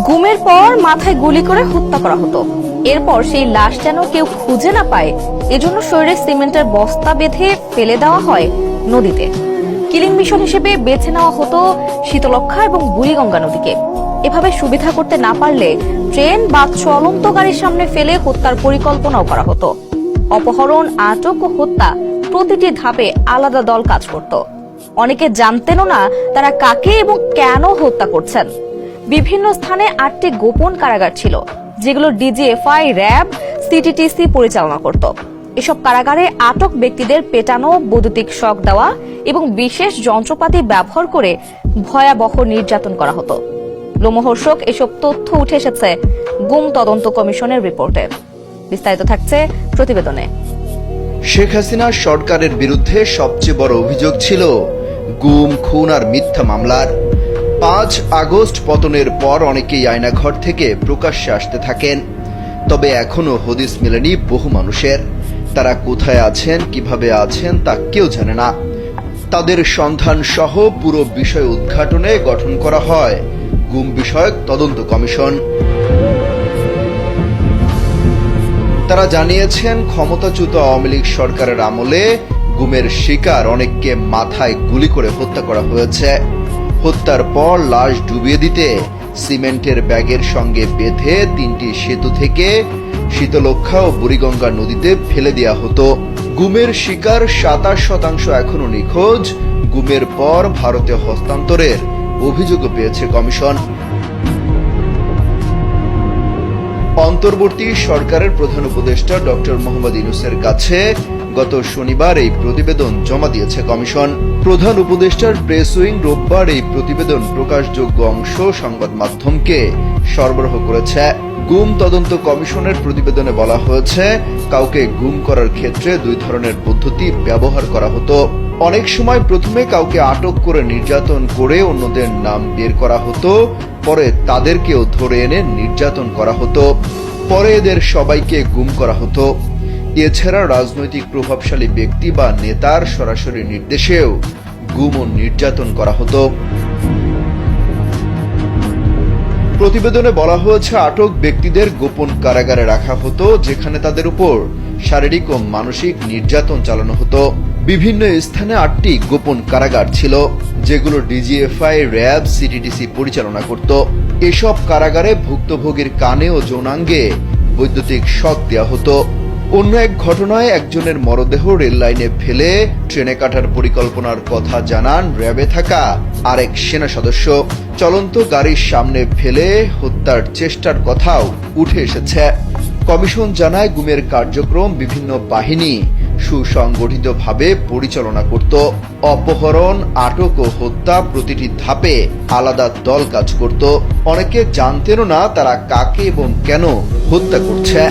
গুমের পর মাথায় গুলি করে হত্যা করা হতো। এরপর সেই লাশ যেন কেউ খুঁজে না পায়, এজন্য শরীরে সিমেন্টের বস্তা বেঁধে ফেলে দেওয়া হয় নদীতে। কিলিং মিশন হিসেবে বেছে নেওয়া হতো শীতলক্ষা এবং বুড়িগঙ্গা নদীকে। এভাবে সুবিধা করতে না পারলে ট্রেন বা চলন্ত গাড়ির সামনে ফেলে হত্যার পরিকল্পনাও করা হতো। অপহরণ, আটক ও হত্যা প্রতিটি ধাপে আলাদা দল কাজ করত। অনেকে জানতেনও না তারা কাকে এবং কেন হত্যা করছেন। বিভিন্ন স্থানে 8টি গোপন কারাগার ছিল, যেগুলো ডিজিএফআই, র্যাব, সিটিটিসি পরিচালনা করত। এসব কারাগারে আটক ব্যক্তিদের পেটানো, বৈদ্যুতিক শক দেওয়া এবং বিশেষ যন্ত্রপাতি ব্যবহার করে ভয়াবহ নির্যাতন করা হতো। লোমহর্ষক এসব তথ্য উঠে এসেছে গুম তদন্ত কমিশনের রিপোর্টে। বিস্তারিত থাকছে প্রতিবেদনে। শেখ হাসিনা সরকারের বিরুদ্ধে সবচেয়ে বড় অভিযোগ ছিল গুম, খুন আর মিথ্যা মামলার। 5 আগস্ট পতনের পর অনেকেই আয়নাঘর থেকে প্রকাশ্যে আসতে থাকেন, তবে এখনো হদিস মেলেনি বহু মানুষের। তারা কোথায় আছেন, কিভাবে আছেন তা কেউ জানে না। তাদের সন্ধান সহ পুরো বিষয় উদ্ঘাটনে গঠন করা হয় গুম বিষয়ক তদন্ত কমিশন। তারা জানিয়েছেন, ক্ষমতাচ্যুত আওয়ামী লীগ সরকারের আমলে গুমের শিকার অনেককে মাথায় গুলি করে হত্যা করা হয়েছে। হত্যার পর লাশ ডুবিয়ে দিতে সিমেন্টের ব্যাগের সঙ্গে বেঁধে 3টি সেতু থেকে শীতলক্ষা ও বুড়িগঙ্গা নদীতে ফেলে দেওয়া হতো। গুমের শিকার 27% এখনো নিখোঁজ। গুমের পর ভারতে হস্তান্তরের অভিযোগও পেয়েছে কমিশন। অন্তর্বর্তী সরকারের প্রধান উপদেষ্টা ডক্টর মোহাম্মদ ইউনূসের কাছে গত শনিবার এই প্রতিবেদন জমা দিয়েছে কমিশন। প্রধান উপদেষ্টার প্রেস উইং রোববার এই প্রতিবেদন প্রকাশযোগ্য অংশ সংবাদ মাধ্যমকে সরবরাহ করেছে। গুম তদন্ত কমিশনের প্রতিবেদনে বলা হয়েছে, কাউকে গুম করার ক্ষেত্রে 2 ধরনের পদ্ধতি ব্যবহার করা হতো। অনেক সময় প্রথমে কাউকে আটক করে নির্যাতন করে অন্যদের নাম বের করা হতো, পরে তাদেরকেও ধরে এনে নির্যাতন করা হতো, পরে এদের সবাইকে গুম করা হতো। এছাড়া রাজনৈতিক প্রভাবশালী ব্যক্তি বা নেতার সরাসরি নির্দেশেও গুম ও নির্যাতন করা হতো। প্রতিবেদনে বলা হয়েছে, আটক ব্যক্তিদের গোপন কারাগারে রাখা হতো, যেখানে তাদের উপর শারীরিক ও মানসিক নির্যাতন চালানো হতো। বিভিন্ন স্থানে 8টি গোপন কারাগার ছিল, যেগুলো ডিজিএফআই, র্যাব, সিটিটিসি পরিচালনা করত। এসব কারাগারে ভুক্তভোগীর কানে ও যৌনাঙ্গে বৈদ্যুতিক শক দেওয়া হতো। অন্য এক ঘটনায় একজনের মরদেহ রেল লাইনে ফেলে ট্রেনে কাটার পরিকল্পনার কথা জানান র্যাবে থাকা আরেক সেনা সদস্য। চলন্ত গাড়ির সামনে ফেলে হত্যার চেষ্টার কথাও উঠে এসেছে। কমিশন জানায়, গুমের কার্যক্রম বিভিন্ন বাহিনী সুসংগঠিতভাবে পরিচালনা করত। অপহরণ, আটক ও হত্যা প্রতিটি ধাপে আলাদা দল কাজ করত। অনেকে জানতেনও না তারা কাকে এবং কেন হত্যা করছে।